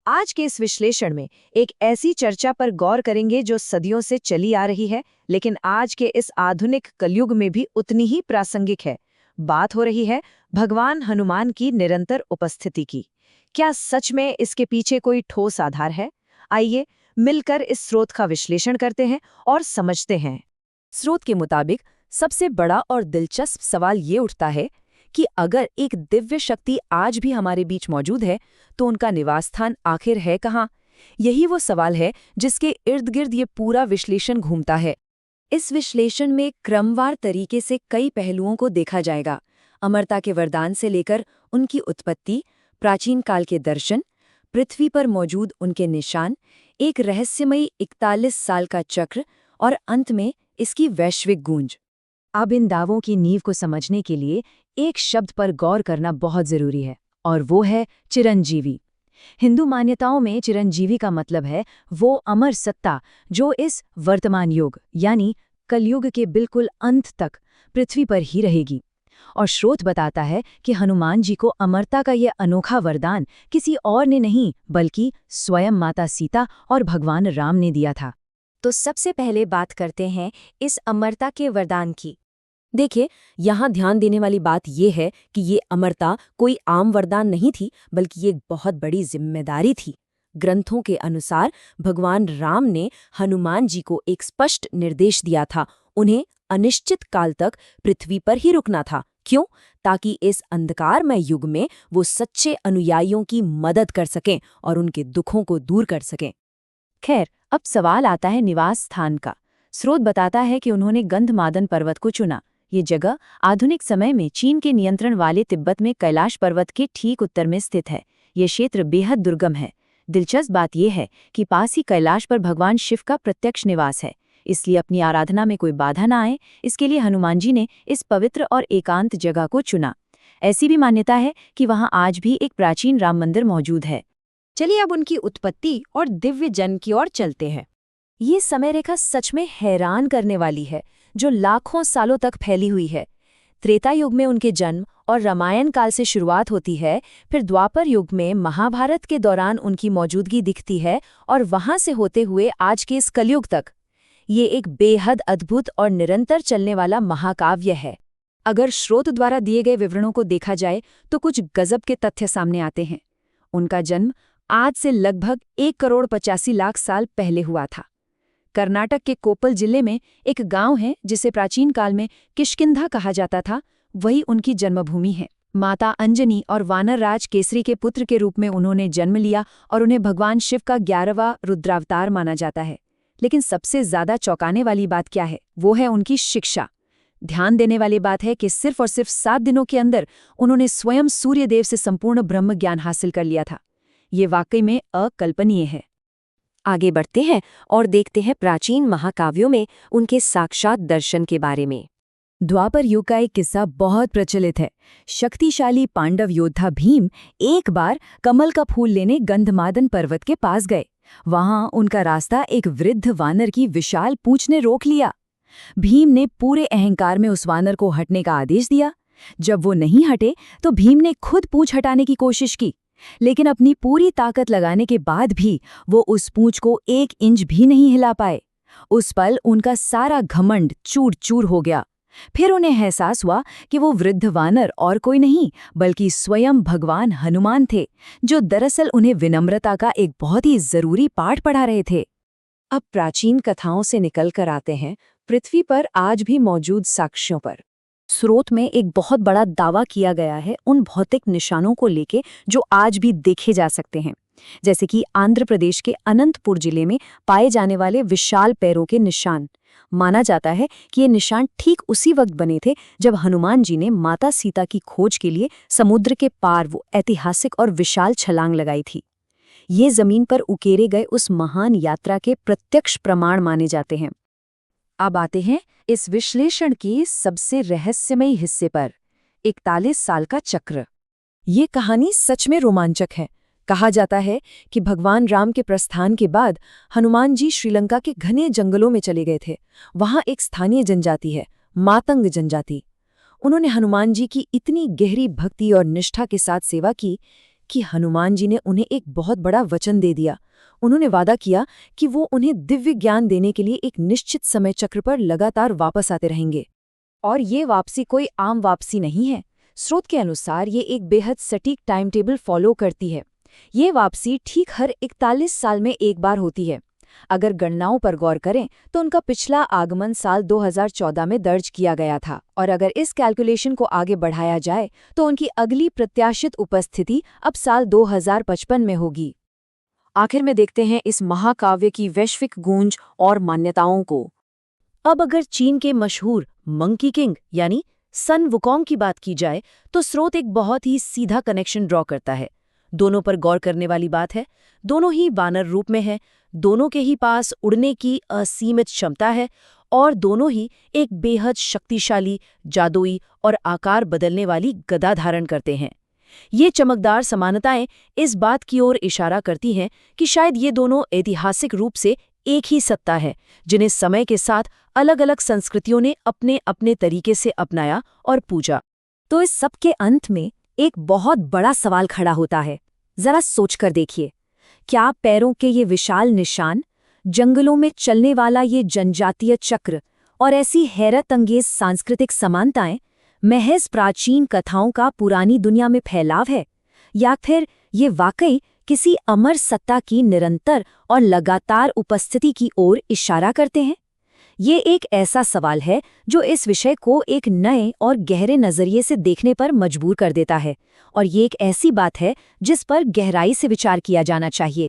आज के इस विश्लेषण में एक ऐसी चर्चा पर गौर करेंगे जो सदियों से चली आ रही है, लेकिन आज के इस आधुनिक कलयुग में भी उतनी ही प्रासंगिक है। बात हो रही है भगवान हनुमान की निरंतर उपस्थिति की। क्या सच में इसके पीछे कोई ठोस आधार है? आइए मिलकर इस स्रोत का विश्लेषण करते हैं और समझते हैं। स्रोत के मुताबिक सबसे बड़ा और दिलचस्प सवाल ये उठता है कि अगर एक दिव्य शक्ति आज भी हमारे बीच मौजूद है, तो उनका निवास स्थान आखिर है कहाँ? यही वो सवाल है जिसके इर्द गिर्द ये पूरा विश्लेषण घूमता है। इस विश्लेषण में क्रमवार तरीके से कई पहलुओं को देखा जाएगा। अमरता के वरदान से लेकर उनकी उत्पत्ति, प्राचीन काल के दर्शन, पृथ्वी पर मौजूद उनके निशान, एक रहस्यमयी 41 साल का चक्र और अंत में इसकी वैश्विक गूंज। अब इन दावों की नींव को समझने के लिए एक शब्द पर गौर करना बहुत जरूरी है, और वो है चिरंजीवी। हिंदू मान्यताओं में चिरंजीवी का मतलब है वो अमर सत्ता जो इस वर्तमान युग यानी कलयुग के बिल्कुल अंत तक पृथ्वी पर ही रहेगी। और स्रोत बताता है कि हनुमान जी को अमरता का ये अनोखा वरदान किसी और ने नहीं बल्कि स्वयं माता सीता और भगवान राम ने दिया था। तो सबसे पहले बात करते हैं इस अमरता के वरदान की। देखिए, यहाँ ध्यान देने वाली बात ये है कि ये अमरता कोई आम वरदान नहीं थी, बल्कि ये एक बहुत बड़ी जिम्मेदारी थी। ग्रंथों के अनुसार भगवान राम ने हनुमान जी को एक स्पष्ट निर्देश दिया था। उन्हें अनिश्चित काल तक पृथ्वी पर ही रुकना था। क्यों? ताकि इस अंधकारमय युग में वो सच्चे अनुयायियों की मदद कर सकें और उनके दुखों को दूर कर सकें। खैर, अब सवाल आता है निवास स्थान का। स्रोत बताता है कि उन्होंने गंधमादन पर्वत को चुना। ये जगह आधुनिक समय में चीन के नियंत्रण वाले तिब्बत में कैलाश पर्वत के ठीक उत्तर में स्थित है। ये क्षेत्र बेहद दुर्गम है। दिलचस्प बात यह है कि पास ही कैलाश पर भगवान शिव का प्रत्यक्ष निवास है, इसलिए अपनी आराधना में कोई बाधा ना आए, इसके लिए हनुमान जी ने इस पवित्र और एकांत जगह को चुना। ऐसी भी मान्यता है कि वहां आज भी एक प्राचीन राम मंदिर मौजूद है। चलिए अब उनकी उत्पत्ति और दिव्य जन्म की ओर चलते हैं। ये समय रेखा सच में हैरान करने वाली है, जो लाखों सालों तक फैली हुई है। त्रेता युग में उनके जन्म और रामायण काल से शुरुआत होती है, फिर द्वापर युग में महाभारत के दौरान उनकी मौजूदगी दिखती है और वहां से होते हुए आज के इस कलयुग तक। ये एक बेहद अद्भुत और निरंतर चलने वाला महाकाव्य है। अगर स्रोत द्वारा दिए गए विवरणों को देखा जाए तो कुछ गजब के तथ्य सामने आते हैं। उनका जन्म आज से लगभग 1,85,00,000 साल पहले हुआ था। कर्नाटक के कोप्पल जिले में एक गांव है जिसे प्राचीन काल में किष्किंधा कहा जाता था, वही उनकी जन्मभूमि है। माता अंजनी और वानर राज केसरी के पुत्र के रूप में उन्होंने जन्म लिया और उन्हें भगवान शिव का 11वां रुद्रावतार माना जाता है। लेकिन सबसे ज्यादा चौंकाने वाली बात क्या है? वो है उनकी शिक्षा। ध्यान देने वाली बात है कि सिर्फ और सिर्फ 7 दिनों के अंदर उन्होंने स्वयं सूर्यदेव से संपूर्ण ब्रह्म ज्ञान हासिल कर लिया था। ये वाकई में अकल्पनीय है। आगे बढ़ते हैं और देखते हैं प्राचीन महाकाव्यों में उनके साक्षात दर्शन के बारे में। द्वापर युग का एक किस्सा बहुत प्रचलित है। शक्तिशाली पांडव योद्धा भीम एक बार कमल का फूल लेने गंधमादन पर्वत के पास गए। वहां उनका रास्ता एक वृद्ध वानर की विशाल पूंछ ने रोक लिया। भीम ने पूरे अहंकार में उस वानर को हटने का आदेश दिया। जब वो नहीं हटे तो भीम ने खुद पूंछ हटाने की कोशिश की, लेकिन अपनी पूरी ताकत लगाने के बाद भी वो उस पूंछ को 1 इंच भी नहीं हिला पाए। उस पल उनका सारा घमंड चूर चूर हो गया। फिर उन्हें एहसास हुआ कि वो वृद्ध वानर और कोई नहीं बल्कि स्वयं भगवान हनुमान थे, जो दरअसल उन्हें विनम्रता का एक बहुत ही जरूरी पाठ पढ़ा रहे थे। अब प्राचीन कथाओं से निकल कर आते हैं पृथ्वी पर आज भी मौजूद साक्ष्यों पर। स्रोत में एक बहुत बड़ा दावा किया गया है उन भौतिक निशानों को लेके जो आज भी देखे जा सकते हैं, जैसे कि आंध्र प्रदेश के अनंतपुर जिले में पाए जाने वाले विशाल पैरों के निशान। माना जाता है कि ये निशान ठीक उसी वक्त बने थे जब हनुमान जी ने माता सीता की खोज के लिए समुद्र के पार वो ऐतिहासिक और विशाल छलांग लगाई थी। ये जमीन पर उकेरे गए उस महान यात्रा के प्रत्यक्ष प्रमाण माने जाते हैं। अब आते हैं इस विश्लेषण के सबसे रहस्यमयी हिस्से पर, 41 साल का चक्र। ये कहानी सच में रोमांचक है। कहा जाता है कि भगवान राम के प्रस्थान के बाद हनुमान जी श्रीलंका के घने जंगलों में चले गए थे। वहां एक स्थानीय जनजाति है, मातंग जनजाति। उन्होंने हनुमान जी की इतनी गहरी भक्ति और निष्ठा के साथ सेवा की कि हनुमान जी ने उन्हें एक बहुत बड़ा वचन दे दिया। उन्होंने वादा किया कि वो उन्हें दिव्य ज्ञान देने के लिए एक निश्चित समय चक्र पर लगातार वापस आते रहेंगे। और ये वापसी कोई आम वापसी नहीं है। स्रोत के अनुसार ये एक बेहद सटीक टाइम टेबल फॉलो करती है। ये वापसी ठीक हर 41 साल में एक बार होती है। अगर गणनाओं पर गौर करें तो उनका पिछला आगमन साल 2014 में दर्ज किया गया था, और अगर इस कैलकुलेशन को आगे बढ़ाया जाए तो उनकी अगली प्रत्याशित उपस्थिति अब साल 2055 में होगी। आखिर में देखते हैं इस महाकाव्य की वैश्विक गूंज और मान्यताओं को। अब अगर चीन के मशहूर मंकी किंग यानी सन वुकोंग की बात की जाए तो स्रोत एक बहुत ही सीधा कनेक्शन ड्रॉ करता है। दोनों पर गौर करने वाली बात है, दोनों ही वानर रूप में हैं, दोनों के ही पास उड़ने की असीमित क्षमता है, और दोनों ही एक बेहद शक्तिशाली, जादुई और आकार बदलने वाली गदा धारण करते हैं। ये चमकदार समानताएं इस बात की ओर इशारा करती हैं कि शायद ये दोनों ऐतिहासिक रूप से एक ही सत्ता है, जिन्हें समय के साथ अलग अलग संस्कृतियों ने अपने अपने तरीके से अपनाया और पूजा। तो इस सब के अंत में एक बहुत बड़ा सवाल खड़ा होता है। जरा सोचकर देखिए, क्या पैरों के ये विशाल निशान, जंगलों में चलने वाला ये जनजातीय चक्र और ऐसी हैरत अंगेज सांस्कृतिक समानताएं महज प्राचीन कथाओं का पुरानी दुनिया में फैलाव है, या फिर ये वाकई किसी अमर सत्ता की निरंतर और लगातार उपस्थिति की ओर इशारा करते हैं? ये एक ऐसा सवाल है जो इस विषय को एक नए और गहरे नजरिए से देखने पर मजबूर कर देता है, और ये एक ऐसी बात है जिस पर गहराई से विचार किया जाना चाहिए।